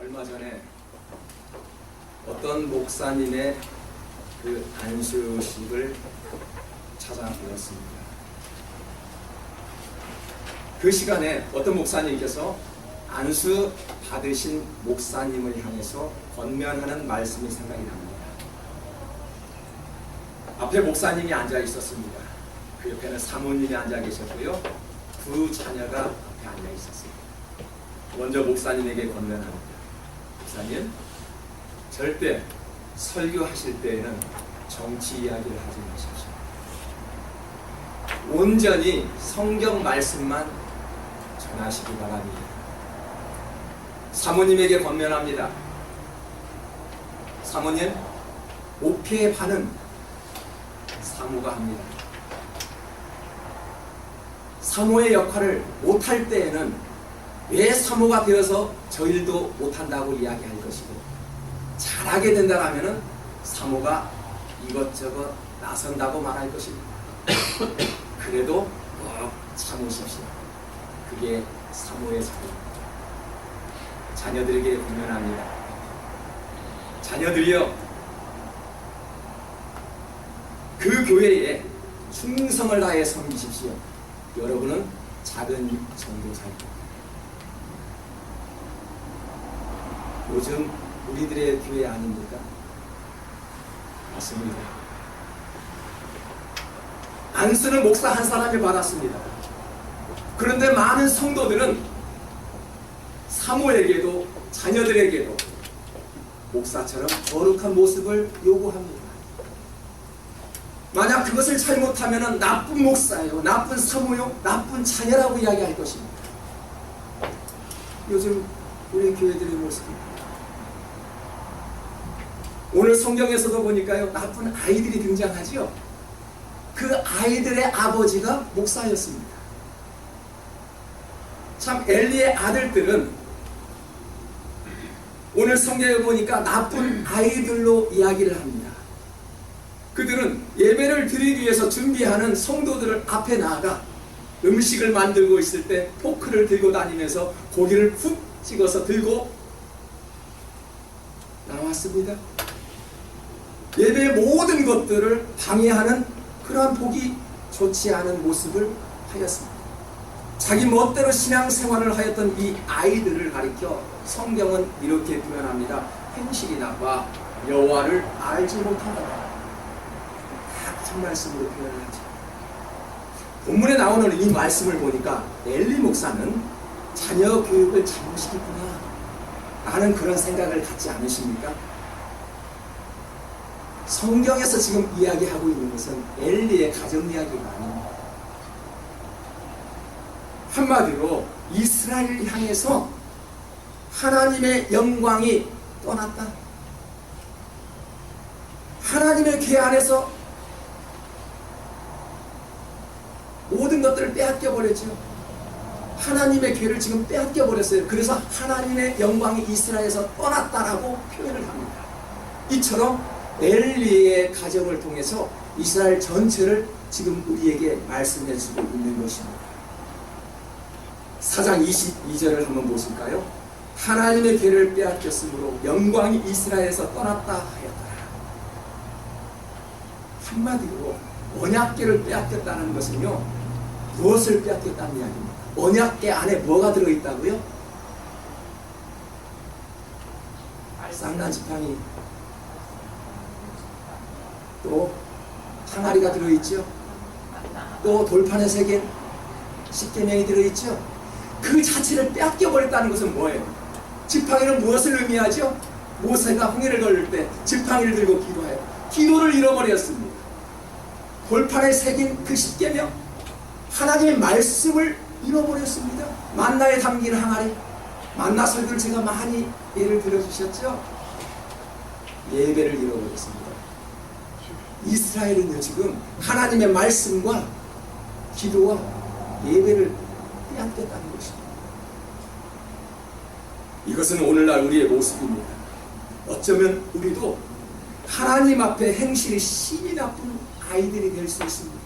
얼마 전에 어떤 목사님의 그 안수식을 찾아보았습니다. 그 시간에 어떤 목사님께서 안수 받으신 목사님을 향해서 권면하는 말씀이 생각이 납니다. 앞에 목사님이 앉아 있었습니다. 그 옆에는 사모님이 앉아 계셨고요. 두 자녀가 앞에 앉아 있었습니다. 먼저 목사님에게 권면합니다. 목사님, 절대 설교하실 때에는 정치 이야기를 하지 마십시오. 온전히 성경 말씀만 전하시기 바랍니다. 사모님에게 권면합니다. 사모님, 목회의 반은 사모가 합니다. 사모의 역할을 못할 때에는 왜 사모가 되어서 저 일도 못한다고 이야기할 것이고, 잘하게 된다면 사모가 이것저것 나선다고 말할 것입니다. 그래도 꼭 참으십시오. 그게 사모의 자리입니다. 자녀들에게 권면합니다. 자녀들이여, 그 교회에 충성을 다해 섬기십시오. 여러분은 작은 전도사입니다. 요즘 우리들의 교회 아닙니까? 맞습니다. 안수는 목사 한 사람이 받았습니다. 그런데 많은 성도들은 사모에게도 자녀들에게도 목사처럼 거룩한 모습을 요구합니다. 만약 그것을 잘못하면 나쁜 목사요, 나쁜 사모요, 나쁜 자녀라고 이야기할 것입니다. 요즘 우리 교회들의 모습입니다. 오늘 성경에서도 보니까요, 나쁜 아이들이 등장하지요. 그 아이들의 아버지가 목사였습니다. 참 엘리의 아들들은 오늘 성경에 보니까 나쁜 아이들로 이야기를 합니다. 그들은 예배를 드리기 위해서 준비하는 성도들을 앞에 나아가 음식을 만들고 있을 때 포크를 들고 다니면서 고기를 훅 찍어서 들고 나왔습니다. 예배의 모든 것들을 방해하는 그러한 보기 좋지 않은 모습을 하였습니다. 자기 멋대로 신앙생활을 하였던 이 아이들을 가리켜 성경은 이렇게 표현합니다. 행실이 나빠 여호와를 알지 못하더라. 같은 말씀으로 표현을 하죠. 본문에 나오는 이 말씀을 보니까 엘리 목사는 자녀 교육을 잘못시켰구나 라는 그런 생각을 갖지 않으십니까? 성경에서 지금 이야기하고 있는 것은 엘리의 가정 이야기가 아닙니다. 한마디로 이스라엘을 향해서 하나님의 영광이 떠났다. 하나님의 궤 안에서 모든 것들을 빼앗겨 버렸죠. 하나님의 궤를 지금 빼앗겨 버렸어요. 그래서 하나님의 영광이 이스라엘에서 떠났다라고 표현을 합니다. 이처럼 엘리의 가정을 통해서 이스라엘 전체를 지금 우리에게 말씀해 주고 있는 것입니다. 4장 22절을 한번 보실까요? 하나님의 궤를 빼앗겼으므로 영광이 이스라엘에서 떠났다 하였더라. 한마디로 언약궤를 빼앗겼다는 것은요, 무엇을 빼앗겼다는 이야기입니다. 언약궤 안에 뭐가 들어있다고요? 쌍난 지팡이, 또 항아리가 들어있죠. 또 돌판에 새긴 십계명이 들어있죠. 그 자체를 빼앗겨버렸다는 것은 뭐예요? 지팡이는 무엇을 의미하죠? 모세가 홍해를 걸을 때 지팡이를 들고 기도해요. 기도를 잃어버렸습니다. 돌판에 새긴 그 십계명, 하나님의 말씀을 잃어버렸습니다. 만나에 담긴 항아리, 만나 설교를 제가 많이 예를 들어주셨죠. 예배를 잃어버렸습니다. 이스라엘은요, 지금 하나님의 말씀과 기도와 예배를 빼앗겼다는 것입니다. 이것은 오늘날 우리의 모습입니다. 어쩌면 우리도 하나님 앞에 행실이 심히 나쁜 아이들이 될 수 있습니다.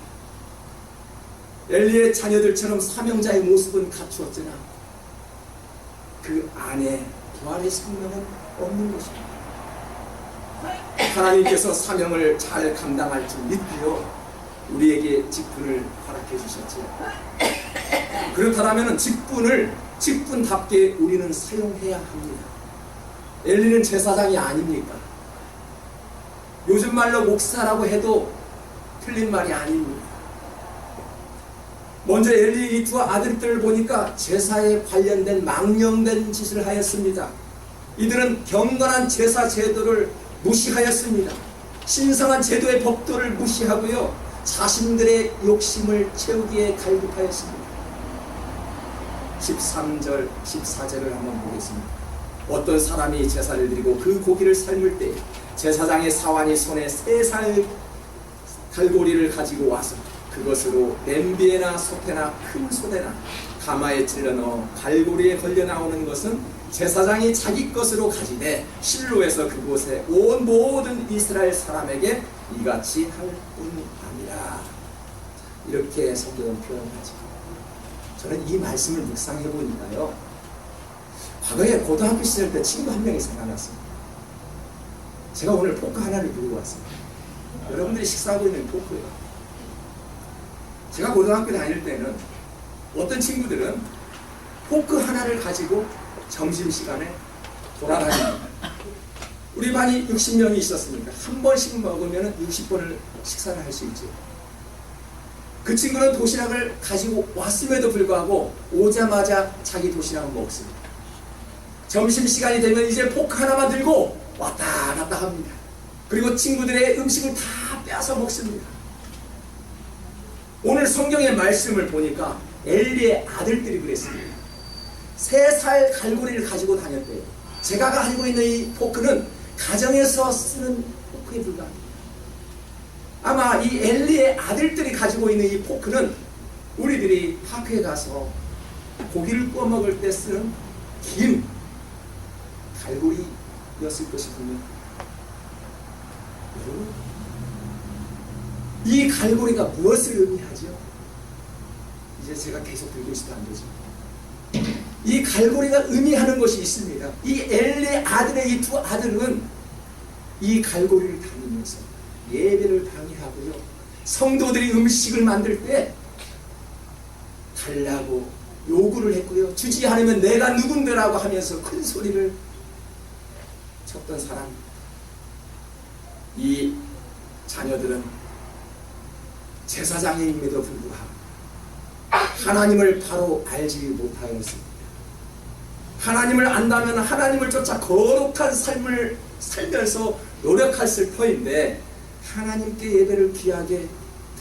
엘리의 자녀들처럼 사명자의 모습은 갖추었으나 그 안에 부활의 생명은 없는 것입니다. 하나님께서 사명을 잘 감당할 줄 믿고요, 우리에게 직분을 허락해 주셨지요. 그렇다면 직분답게 우리는 사용해야 합니다. 엘리는 제사장이 아닙니까? 요즘 말로 목사라고 해도 틀린 말이 아닙니다. 먼저 엘리의 이 두 아들들을 보니까 제사에 관련된 망령된 짓을 하였습니다. 이들은 경건한 제사 제도를 무시하였습니다. 신성한 제도의 법도를 무시하고요, 자신들의 욕심을 채우기에 갈급하였습니다. 13절, 14절을 한번 보겠습니다. 어떤 사람이 제사를 드리고 그 고기를 삶을 때 제사장의 사환이 손에 3살 갈고리를 가지고 와서 그것으로 냄비에나 솥에나 큰 솥에나 가마에 찔러 넣어 갈고리에 걸려 나오는 것은 제사장이 자기 것으로 가지되 실로에서 그곳에 온 모든 이스라엘 사람에게 이같이 할 뿐 아니라. 이렇게 성경은 표현하죠. 저는 이 말씀을 묵상해 보니까요, 과거에 고등학교 시절 때 친구 한 명이 생각났습니다. 제가 오늘 포크 하나를 들고 왔습니다. 여러분들이 식사하고 있는 포크예요. 제가 고등학교 다닐 때는 어떤 친구들은 포크 하나를 가지고 점심시간에 돌아다닙니다. 우리 반이 60명이 있었으니까 한 번씩 먹으면 60번을 식사를 할 수 있죠. 그 친구는 도시락을 가지고 왔음에도 불구하고 오자마자 자기 도시락을 먹습니다. 점심시간이 되면 이제 포크 하나만 들고 왔다 갔다 합니다. 그리고 친구들의 음식을 다 빼앗아 먹습니다. 오늘 성경의 말씀을 보니까 엘리의 아들들이 그랬습니다. 3살 갈고리를 가지고 다녔대요. 제가 가지고 있는 이 포크는 가정에서 쓰는 포크에 불과합니다. 아마 이 엘리의 아들들이 가지고 있는 이 포크는 우리들이 학교에 가서 고기를 구워 먹을 때 쓰는 긴 갈고리였을 것이군요. 여러분, 이 갈고리가 무엇을 의미하죠? 이제 제가 계속 들고 있어도 안 되죠. 이 갈고리가 의미하는 것이 있습니다. 이 엘리의 아들의 이 두 아들은 이 갈고리를 다니면서 예배를 방해하고요, 성도들이 음식을 만들 때 달라고 요구를 했고요, 주지 않으면 내가 누군데라고 하면서 큰 소리를 쳤던 사람. 이 자녀들은 제사장임에도 불구하고 하나님을 바로 알지 못하였습니다. 하나님을 안다면 하나님을 쫓아 거룩한 삶을 살면서 노력했을 터인데 하나님께 예배를 귀하게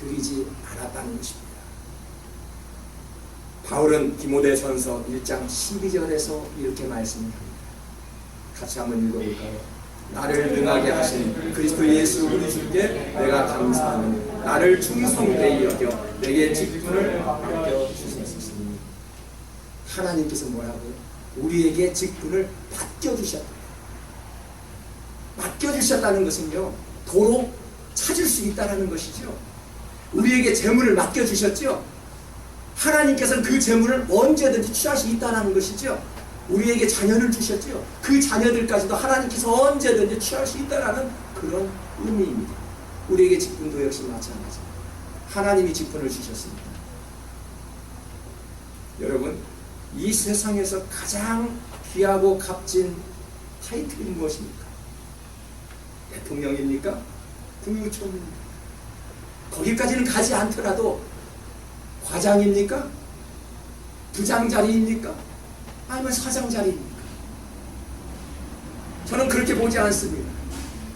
드리지 않았다는 것입니다. 바울은 디모데전서 1장 12절에서 이렇게 말씀합니다. 같이 한번 읽어볼까요? 나를 능하게 하신 그리스도 예수 우리 주께 내가 감사하노니 나를 충성되이 여겨 내게 직분을 맡겨주셨으니. 하나님께서 뭐라고요? 우리에게 직분을 맡겨주셨다. 맡겨주셨다는 것은요, 도로 찾을 수 있다는 것이죠. 우리에게 재물을 맡겨주셨죠. 하나님께서는 그 재물을 언제든지 취할 수 있다는 것이죠. 우리에게 자녀를 주셨죠. 그 자녀들까지도 하나님께서 언제든지 취할 수 있다는 그런 의미입니다. 우리에게 직분도 역시 마찬가지입니다. 하나님이 직분을 주셨습니다. 여러분, 이 세상에서 가장 귀하고 값진 타이틀이 무엇입니까? 대통령입니까? 국무총리입니까? 거기까지는 가지 않더라도 과장입니까? 부장 자리입니까? 아니면 사장 자리입니까? 저는 그렇게 보지 않습니다.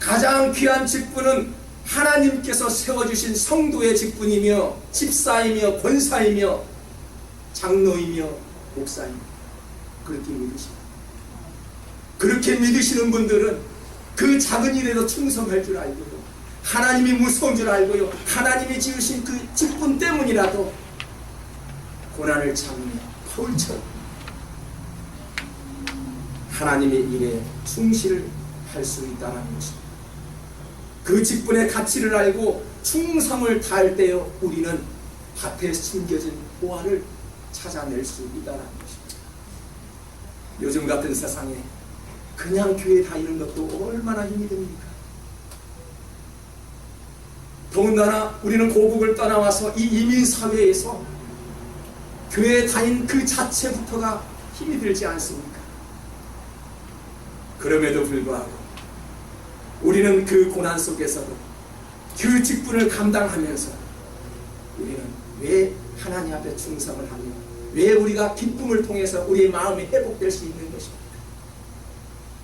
가장 귀한 직분은 하나님께서 세워주신 성도의 직분이며 집사이며 권사이며 장로이며 목사이며 그렇게 믿으십니다. 그렇게 믿으시는 분들은 그 작은 일에도 충성할 줄 알고요, 하나님이 무서운 줄 알고요, 하나님이 지으신 그 직분 때문이라도 고난을 참으며 바울처럼 하나님의 일에 충실할 수 있다는 것입니다. 그 직분의 가치를 알고 충성을 다할 때요, 우리는 밭에 숨겨진 보화를 찾아낼 수 있다는 것입니다. 요즘 같은 세상에 그냥 교회 다니는 것도 얼마나 힘이 듭니까? 더군다나 우리는 고국을 떠나와서 이 이민사회에서 교회 다닌 그 자체부터가 힘이 들지 않습니까? 그럼에도 불구하고 우리는 그 고난 속에서도 그 직분을 감당하면서 우리는 왜 하나님 앞에 충성을 하며 왜 우리가 기쁨을 통해서 우리의 마음이 회복될 수 있는 것입니까?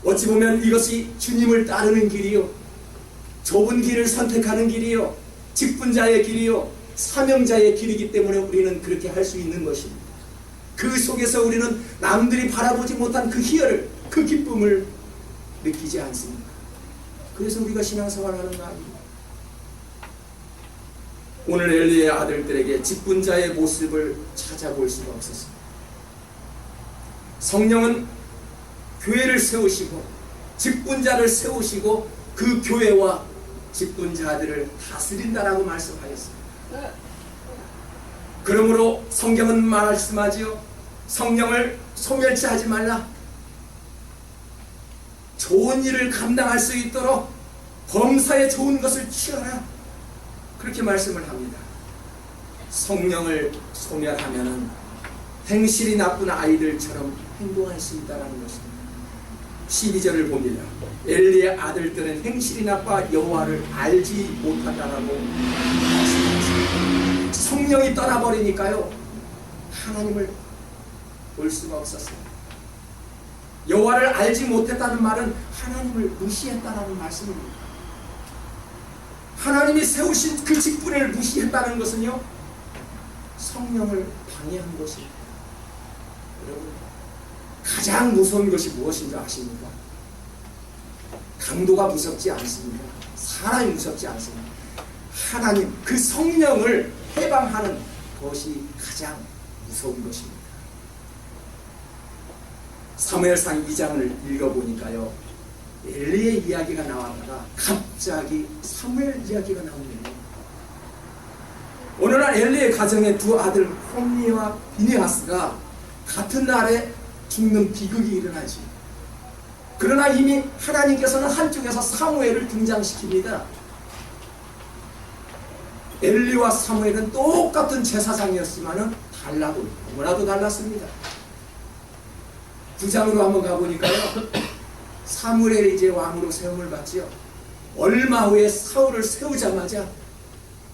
어찌 보면 이것이 주님을 따르는 길이요, 좁은 길을 선택하는 길이요, 직분자의 길이요, 사명자의 길이기 때문에 우리는 그렇게 할 수 있는 것입니다. 그 속에서 우리는 남들이 바라보지 못한 그 희열을, 그 기쁨을 느끼지 않습니까? 그래서 우리가 신앙생활을 하는 거 아닙니까? 오늘 엘리의 아들들에게 직분자의 모습을 찾아볼 수가 없었습니다. 성령은 교회를 세우시고 직분자를 세우시고 그 교회와 직분자들을 다스린다라고 말씀하셨습니다. 그러므로 성경은 말씀하지요. 성령을 소멸시하지 말라. 좋은 일을 감당할 수 있도록 범사에 좋은 것을 취하라. 그렇게 말씀을 합니다. 성령을 소멸하면은 행실이 나쁜 아이들처럼 행동할 수 있다는 것입니다. 12절을 봅니다. 엘리의 아들들은 행실이 나빠 여호와를 알지 못한다라고 말씀하셨습니다. 성령이 떠나버리니까요, 하나님을 볼 수가 없었어요. 여호와를 알지 못했다는 말은 하나님을 무시했다는 말씀입니다. 하나님이 세우신 그 직분을 무시했다는 것은요, 성령을 방해한 것입니다. 여러분, 가장 무서운 것이 무엇인지 아십니까? 강도가 무섭지 않습니다. 사람이 무섭지 않습니다. 하나님, 그 성령을 해방하는 것이 가장 무서운 것입니다. 사무엘상 2장을 읽어보니까요, 엘리의 이야기가 나왔다가 갑자기 사무엘 이야기가 나옵니다. 어느 날 엘리의 가정의 두 아들 홈니와 비느하스가 같은 날에 죽는 비극이 일어나지. 그러나 이미 하나님께서는 한쪽에서 사무엘을 등장시킵니다. 엘리와 사무엘은 똑같은 제사장이었지만은 달라도 너무나도 달랐습니다. 9장으로 한번 가보니까요, 사무엘이 이제 왕으로 세움을 받지요. 얼마 후에 사울을 세우자마자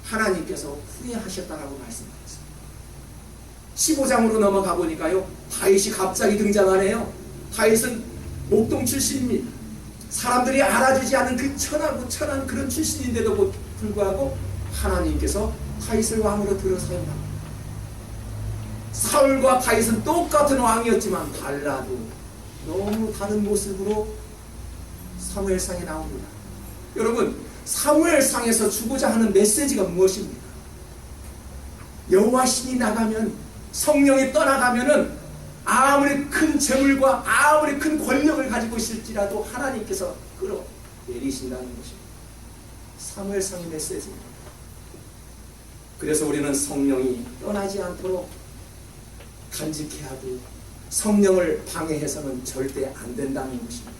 하나님께서 후회하셨다라고 말씀하셨습니다. 15장으로 넘어가 보니까요, 다윗이 갑자기 등장하네요. 다윗은 목동 출신입니다. 사람들이 알아주지 않은 그 천하고 천한 그런 출신인데도 불구하고 하나님께서 다윗을 왕으로 들어 사용합니다. 사울과 다윗은 똑같은 왕이었지만 달라도 너무 다른 모습으로 사무엘상에 나옵니다. 여러분, 사무엘상에서 주고자 하는 메시지가 무엇입니까? 여호와 신이 나가면, 성령이 떠나가면은 아무리 큰 재물과 아무리 큰 권력을 가지고 있을지라도 하나님께서 끌어내리신다는 것입니다. 사무엘상의 메시지입니다. 그래서 우리는 성령이 떠나지 않도록 간직해야 하고, 성령을 방해해서는 절대 안 된다는 것입니다.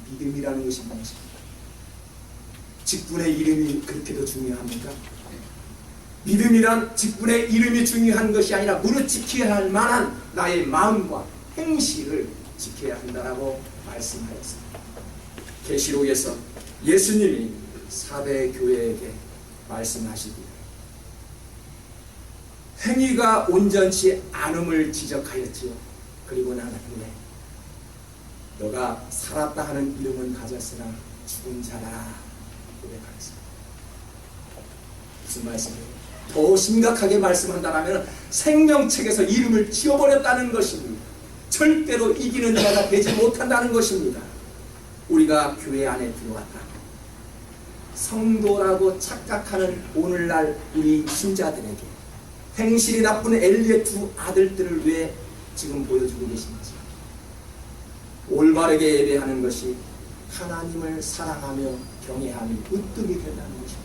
믿음이라는 것이 무엇입니까? 직분의 이름이 그렇게도 중요합니까? 믿음이란 직분의 이름이 중요한 것이 아니라 무릇 지켜야 할 만한 나의 마음과 행실을 지켜야 한다라고 말씀하였습니다. 계시록에서 예수님이 사대 교회에게 말씀하시기를 행위가 온전치 않음을 지적하였지요. 그리고 난 후에 너가 살았다 하는 이름은 가졌으나 죽은 자라 고백하였습니다. 무슨 말씀이에요? 더 심각하게 말씀한다면 생명책에서 이름을 지워버렸다는 것입니다. 절대로 이기는 자가 되지 못한다는 것입니다. 우리가 교회 안에 들어왔다, 성도라고 착각하는 오늘날 우리 신자들에게 행실이 나쁜 엘리의 두 아들들을 왜 지금 보여주고 계신지, 올바르게 예배하는 것이 하나님을 사랑하며 경외함이 으뜸이 된다는 것입니다.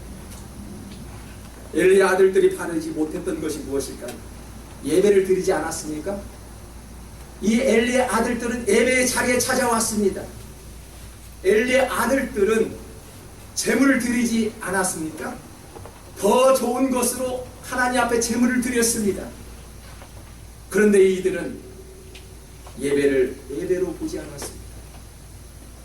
엘리의 아들들이 바르지 못했던 것이 무엇일까요? 예배를 드리지 않았습니까? 이 엘리의 아들들은 예배의 자리에 찾아왔습니다. 엘리의 아들들은 제물을 드리지 않았습니까? 더 좋은 것으로 하나님 앞에 제물을 드렸습니다. 그런데 이들은 예배를 예배로 보지 않았습니다.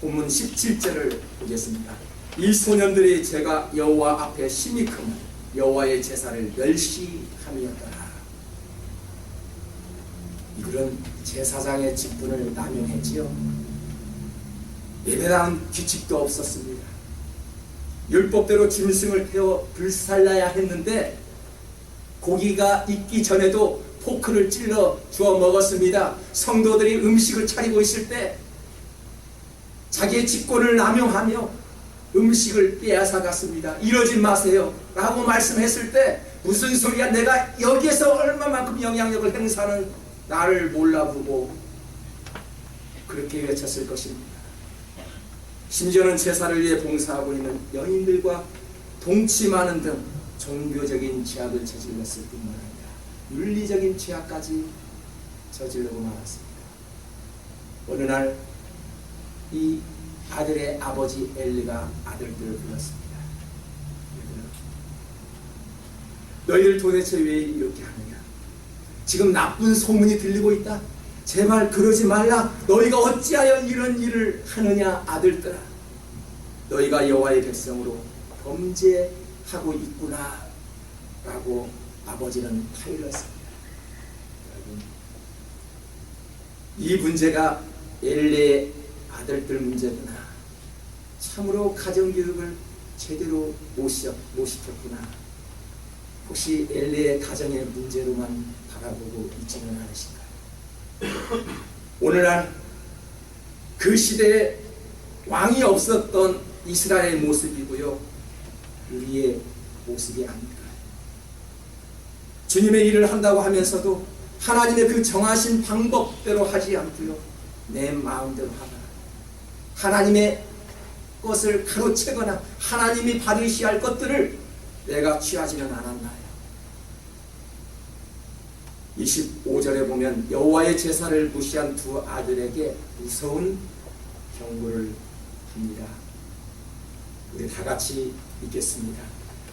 본문 17절을 보겠습니다. 이 소년들의 죄가 여호와 앞에 심히 크면 여호와의 제사를 멸시함이었더라. 이들은 제사장의 직분을 남용했지요. 예배라는 규칙도 없었습니다. 율법대로 짐승을 태워 불살라야 했는데 고기가 익기 전에도 포크를 찔러 주워 먹었습니다. 성도들이 음식을 차리고 있을 때 자기의 직권을 남용하며 음식을 빼앗아갔습니다. 이러지 마세요 라고 말씀했을 때 무슨 소리야, 내가 여기에서 얼마만큼 영향력을 행사하는 나를 몰라보고 그렇게 외쳤을 것입니다. 심지어는 제사를 위해 봉사하고 있는 여인들과 동침하는 등 종교적인 죄악을 저질렀을 뿐만 아니라 윤리적인 죄악까지 저지르고 말았습니다. 어느 날 이 아들의 아버지 엘리가 아들들을 불렀습니다. 너희들 도대체 왜 이렇게 하느냐? 지금 나쁜 소문이 들리고 있다. 제발 그러지 말라. 너희가 어찌하여 이런 일을 하느냐 아들들아. 너희가 여호와의 백성으로 범죄하고 있구나 라고 아버지는 타일렀습니다. 이 문제가 엘리의 아들들 문제구나. 참으로 가정교육을 제대로 못 시켰구나. 혹시 엘리의 가정의 문제로만 바라보고 있지는 않으신가요? 오늘날 그 시대에 왕이 없었던 이스라엘의 모습이고요, 우리의 모습이 아닐까요? 주님의 일을 한다고 하면서도 하나님의 그 정하신 방법대로 하지 않고요, 내 마음대로 하거나 하나님의 것을 가로채거나 하나님이 받으셔야 할 것들을 내가 취하지는 않았나요? 25절에 보면 여호와의 제사를 무시한 두 아들에게 무서운 경고를 합니다. 우리 다 같이 읽겠습니다.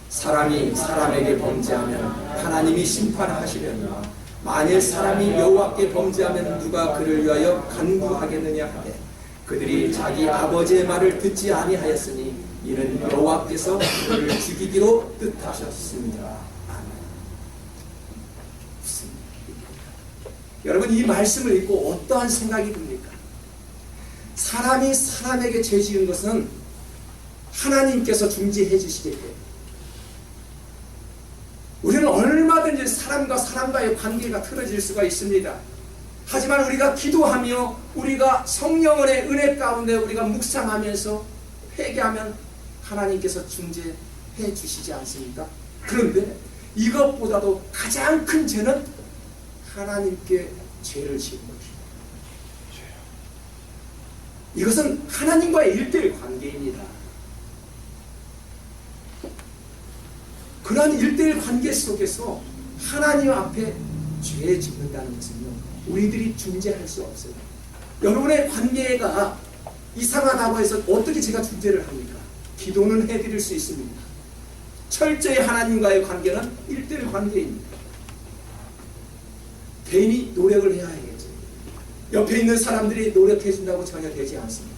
사람이 사람에게 범죄하면 하나님이 심판하시려니와 만일 사람이 여호와께 범죄하면 누가 그를 위하여 간구하겠느냐 하되 그들이 자기 아버지의 말을 듣지 아니하였으니 이는 여호와께서 그를 죽이기로 뜻하셨습니다. 아멘. 여러분, 이 말씀을 읽고 어떠한 생각이 듭니까? 사람이 사람에게 죄 지은 것은 하나님께서 중지해 주시겠대요. 우리는 얼마든지 사람과 사람과의 관계가 틀어질 수가 있습니다. 하지만 우리가 기도하며 우리가 성령의 은혜 가운데 우리가 묵상하면서 회개하면 하나님께서 중재해 주시지 않습니까? 그런데 이것보다도 가장 큰 죄는 하나님께 죄를 지은 것입니다. 이것은 하나님과의 일대일 관계입니다. 그러한 일대일 관계 속에서 하나님 앞에 죄 짓는다는 것은요, 우리들이 중재할 수 없어요. 여러분의 관계가 이상하다고 해서 어떻게 제가 중재를 합니까? 기도는 해드릴 수 있습니다. 철저히 하나님과의 관계는 일대일 관계입니다. 개인이 노력을 해야 하겠죠. 옆에 있는 사람들이 노력해 준다고 전혀 되지 않습니다.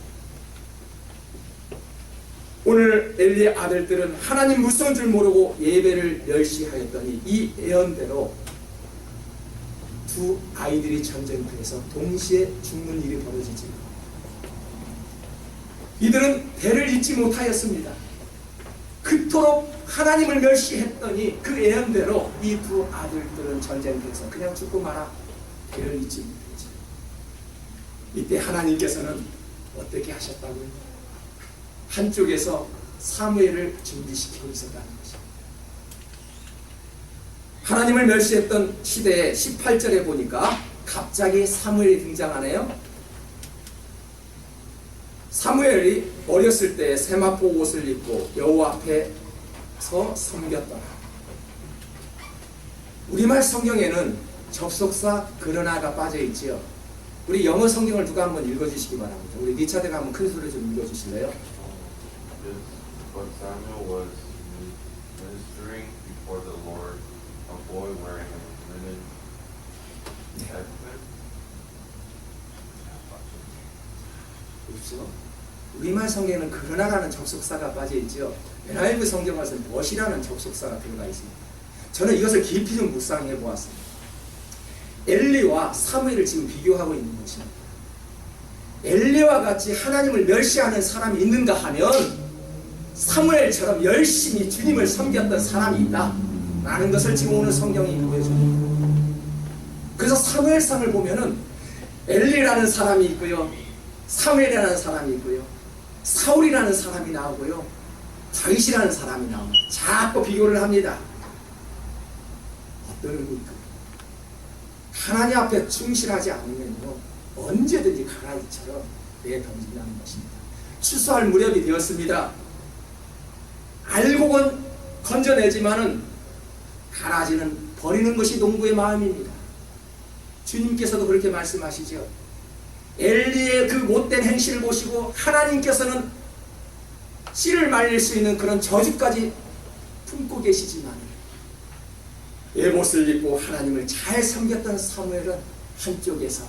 오늘 엘리의 아들들은 하나님 무서운 줄 모르고 예배를 멸시하였더니 이 예언대로 두 아이들이 전쟁터에서 동시에 죽는 일이 벌어지지. 이들은 대를 잊지 못하였습니다. 그토록 하나님을 멸시했더니 그 예언대로 이 두 아들들은 전쟁터에서 그냥 죽고 말아 대를 잊지 못했죠. 이때 하나님께서는 어떻게 하셨다고요? 한쪽에서 사무엘을 준비시키고 있었다는 것입니다. 하나님을 멸시했던 시대에 18절에 보니까 갑자기 사무엘이 등장하네요. 사무엘이 어렸을 때 세마포 옷을 입고 여호와 앞에서 섬겼더라. 우리말 성경에는 접속사 그러나가 빠져 있지요. 우리 영어 성경을 누가 한번 읽어주시기 바랍니다. 우리 리차드가 한번 큰 소리 좀 읽어주실래요? But Samuel was ministering before the Lord, a boy wearing a linen ephod. 그렇죠? 우리말 성경에는 그러나라는 접속사가 빠져있죠. NIV 성경에서는 벗이라는 접속사가 들어가 있습니다. 저는 이것을 깊이 좀 묵상해 보았습니다. 엘리와 사무엘을 지금 비교하고 있는 것입니다. 엘리와 같이 하나님을 멸시하는 사람이 있는가 하면 사무엘처럼 열심히 주님을 섬겼던 사람이 있다 라는 것을 지금 오늘 성경이 보여줍니다. 그래서 사무엘상을 보면은 엘리라는 사람이 있고요, 사무엘이라는 사람이 있고요, 사울이라는 사람이 나오고요, 다윗이라는 사람이 나옵니다. 자꾸 비교를 합니다. 어떤 의미입니까? 하나님 앞에 충실하지 않으면요 언제든지 가라지처럼 내던진다는 것입니다. 추수할 무렵이 되었습니다. 알고는 건져내지만은 가라지는 버리는 것이 농부의 마음입니다. 주님께서도 그렇게 말씀하시죠. 엘리의 그 못된 행실을 보시고 하나님께서는 씨를 말릴 수 있는 그런 저주까지 품고 계시지만 예못을 입고 하나님을 잘 섬겼던 사무엘은 한쪽에서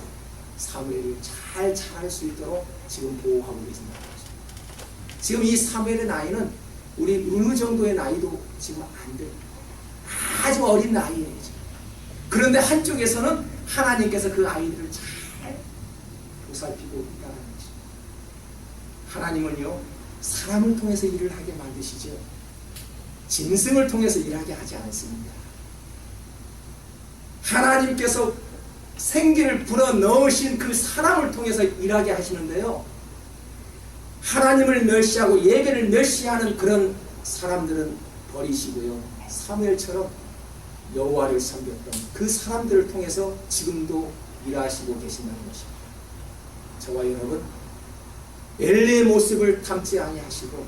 사무엘을 잘 자랄 수 있도록 지금 보호하고 계신다는 것입니다. 지금 이 사무엘의 나이는 우리 어느 정도의 나이도 지금 안 됩니다. 아주 어린 나이에요. 그런데 한쪽에서는 하나님께서 그 아이들을 잘 보살피고 있다는 것입니다. 하나님은요 사람을 통해서 일을 하게 만드시죠. 짐승을 통해서 일하게 하지 않습니다. 하나님께서 생기를 불어넣으신 그 사람을 통해서 일하게 하시는데요, 하나님을 멸시하고 예배를 멸시하는 그런 사람들은 버리시고요, 사무엘처럼 여호와를 섬겼던 그 사람들을 통해서 지금도 일하시고 계신다는 것입니다. 저와 여러분, 엘리의 모습을 닮지 아니하시고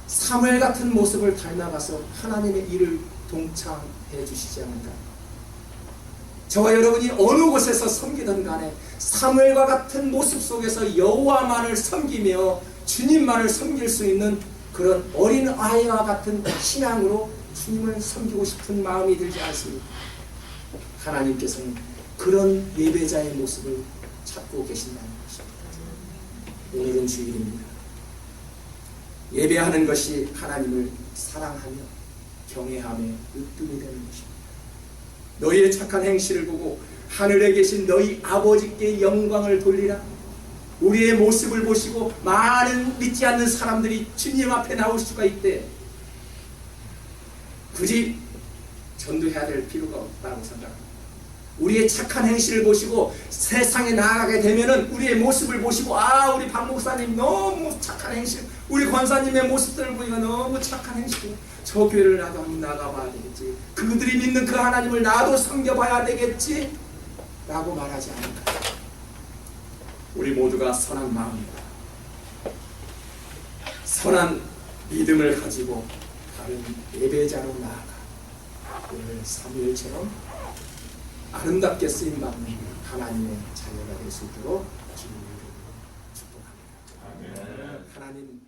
사무엘 같은 모습을 닮아가서 하나님의 일을 동참해 주시지 않을까. 저와 여러분이 어느 곳에서 섬기든 간에 사무엘과 같은 모습 속에서 여호와만을 섬기며 주님만을 섬길 수 있는 그런 어린 아이와 같은 신앙으로 주님을 섬기고 싶은 마음이 들지 않습니까? 하나님께서는 그런 예배자의 모습을 찾고 계신다는 것입니다. 오늘은 주일입니다. 예배하는 것이 하나님을 사랑하며 경외하며 으뜸이 되는 것입니다. 너희의 착한 행실을 보고 하늘에 계신 너희 아버지께 영광을 돌리라. 우리의 모습을 보시고 많은 믿지 않는 사람들이 주님 앞에 나올 수가 있대. 굳이 전도해야 될 필요가 없다고 생각합니다. 우리의 착한 행실을 보시고 세상에 나아가게 되면은 우리의 모습을 보시고 우리 박 목사님 너무 착한 행실, 우리 권사님의 모습들을 보니까 너무 착한 행실, 저 교회를 나도 한번 나가봐야 되겠지, 그들이 믿는 그 하나님을 나도 섬겨봐야 되겠지 라고 말하지 않을까. 우리 모두가 선한 마음입니다. 선한 믿음을 가지고 다른 예배자로 나아가 오늘 사무엘처럼 아름답게 쓰임받는 하나님의 자녀가 될 수 있도록 주님을 축복합니다. 하나님